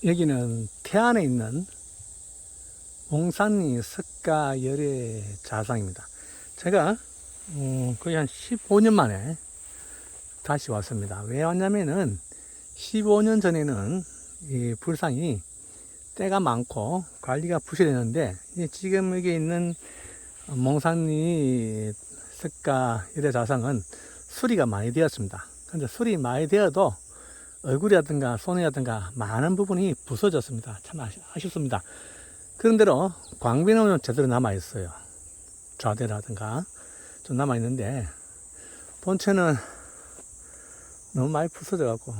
여기는 태안에 있는 몽산리 석가열애 좌상입니다. 제가 거의 한 15년 만에 다시 왔습니다. 왜 왔냐면은 15년 전에는 이 불상이 때가 많고 관리가 부실했는데 지금 여기 있는 몽산리 석가열애 좌상은 수리가 많이 되었습니다. 근데 수리 많이 되어도 얼굴이라든가 손이라든가 많은 부분이 부서졌습니다. 참 아쉽습니다. 그런대로 광배는 제대로 남아있어요. 좌대라든가 좀 남아있는데 본체는 너무 많이 부서져갖고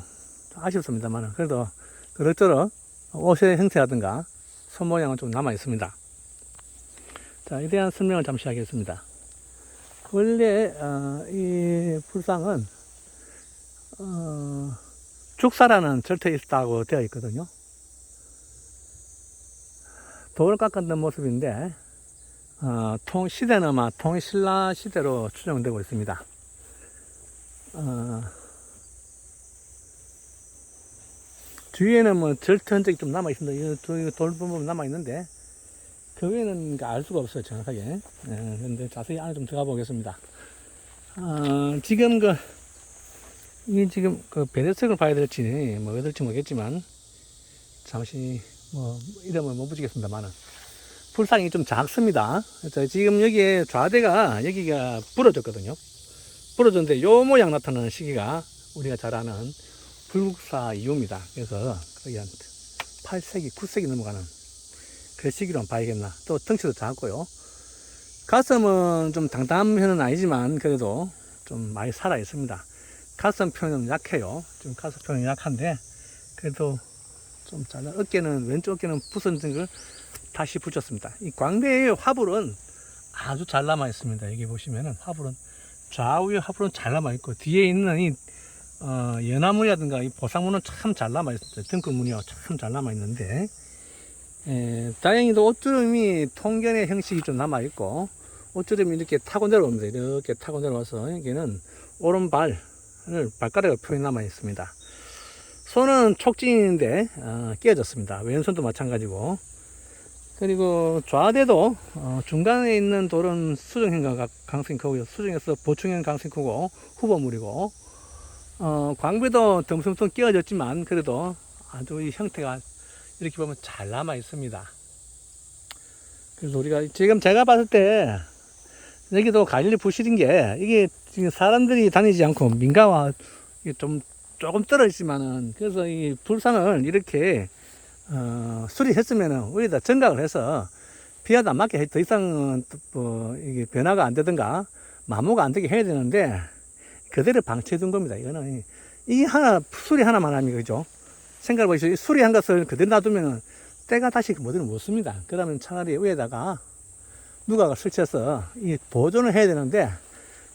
아쉽습니다만 그래도 그럭저럭 옷의 형태라든가 손 모양은 좀 남아있습니다. 자, 이에 대한 설명을 잠시 하겠습니다. 원래 이 불상은 죽사라는 절터에 있다고 되어 있거든요. 돌을 깎았던 모습인데 시대는 아마 통신라 시대로 추정되고 있습니다. 뒤에는 뭐 절터 흔적이 좀 남아있습니다. 돌 부분 남아있는데 그 외에는 알 수가 없어요, 정확하게. 그런데 자세히 안에 좀 들어가 보겠습니다. 지금 지금 배대석을 봐야 될지 뭐 어떨지 모르겠지만 잠시 뭐 이름을 못 붙이겠습니다만은 불상이 좀 작습니다. 그래서 지금 여기에 좌대가 여기가 부러졌거든요. 부러졌는데 요 모양 나타나는 시기가 우리가 잘 아는 불국사 이후입니다. 그래서 거의 한 8세기, 9세기 넘어가는 그 시기로 봐야겠나. 또 덩치도 작고요. 가슴은 좀 당당한 편은 아니지만 그래도 좀 많이 살아 있습니다. 가슴 표현은 약해요. 좀 가슴 표현이 약한데 그래도 좀 잘, 왼쪽 어깨는 부서진 걸 다시 붙였습니다. 이 광배의 화불은 아주 잘 남아 있습니다. 여기 보시면은 화불은 좌우의 화불은 잘 남아 있고 뒤에 있는 이 연화문이라든가 이 보상문은 참 잘 남아 있습니다. 등굴문이요 참 잘 남아 있는데 다행히도 옷주름이 통견의 형식이 좀 남아 있고 옷주름이 이렇게 타고 내려옵니다. 이렇게 타고 내려와서 여기는 오른발을 발가락을 표현 남아 있습니다. 손은 촉진인데 깨졌습니다. 왼손도 마찬가지고. 그리고 좌대도 중간에 있는 돌은 수정형 강성이 크고요. 수정에서 보충형 강성이 크고 후보물이고 광배도 덩성덩 끼어졌지만 그래도 아주 이 형태가 이렇게 보면 잘 남아 있습니다. 그래서 우리가 지금 제가 봤을 때 여기도 관리 부실인 게 이게 지금 사람들이 다니지 않고 민가와 조금 떨어지지만은 그래서 이 불상을 이렇게 수리했으면은 위에다 정각을 해서 비와도 안 맞게 더 이상은 뭐 이게 변화가 안 되든가 마모가 안 되게 해야 되는데 그대로 방치해 둔 겁니다. 이거는 이 수리 하나만 하면 그죠? 생각해 보시죠. 수리한 것을 그대로 놔두면은 때가 다시 뭐든 못 씁니다. 그러면 차라리 위에다가 누가가 설치해서 이 보존을 해야 되는데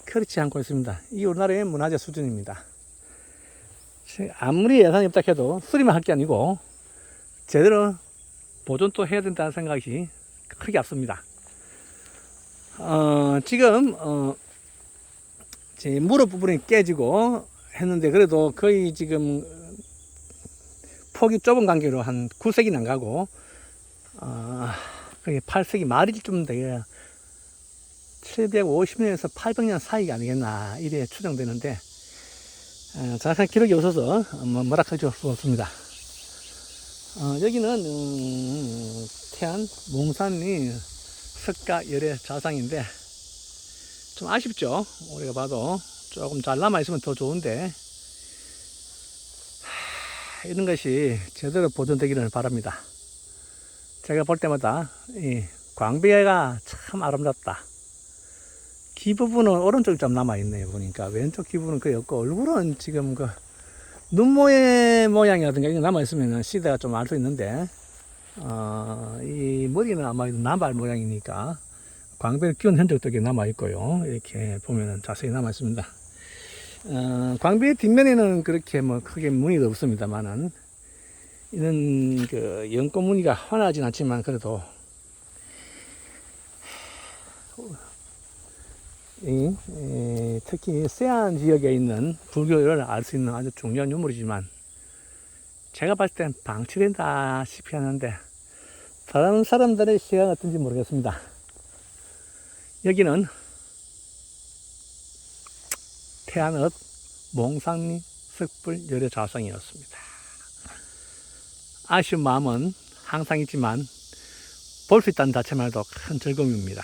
그렇지 않고 있습니다. 이 우리나라의 문화재 수준입니다. 아무리 예산이 없다 해도 수리만 할 게 아니고 제대로 보존도 해야 된다는 생각이 크게 앞섭니다. 지금 제 무릎 부분이 깨지고 했는데 그래도 거의 지금 폭이 좁은 관계로 한 9세기는 안 가고 거의 8세기 말이쯤 되게 750년에서 800년 사이가 아니겠나 이래 추정되는데 정확한 기록이 없어서 뭐라 할 수 없습니다. 여기는 태안 몽산리 석가열애 좌상인데 좀 아쉽죠. 우리가 봐도 조금 잘 남아있으면 더 좋은데 이런 것이 제대로 보존되기를 바랍니다. 제가 볼 때마다 이 광배가 참 아름답다. 귀 부분은 오른쪽에 좀 남아있네요. 보니까 왼쪽 귀 부분은 거의 없고 얼굴은 지금 눈 모양이라든가 이게 남아있으면 시대가 좀 알 수 있는데 이 머리는 아마 남발 모양이니까 광배를 끼운 흔적도 남아있고요. 이렇게 보면은 자세히 남아있습니다. 광배 뒷면에는 그렇게 뭐 크게 무늬도 없습니다만은 이런 연꽃 무늬가 환하진 않지만 그래도 특히 세안 지역에 있는 불교를 알 수 있는 아주 중요한 유물이지만 제가 봤을 땐 방치된다시피 하는데 다른 사람들의 시각은 어떤지 모르겠습니다. 여기는 태안읍 몽상리 석불 열애 좌상이었습니다. 아쉬운 마음은 항상 있지만 볼 수 있다는 자체만으로도 큰 즐거움입니다.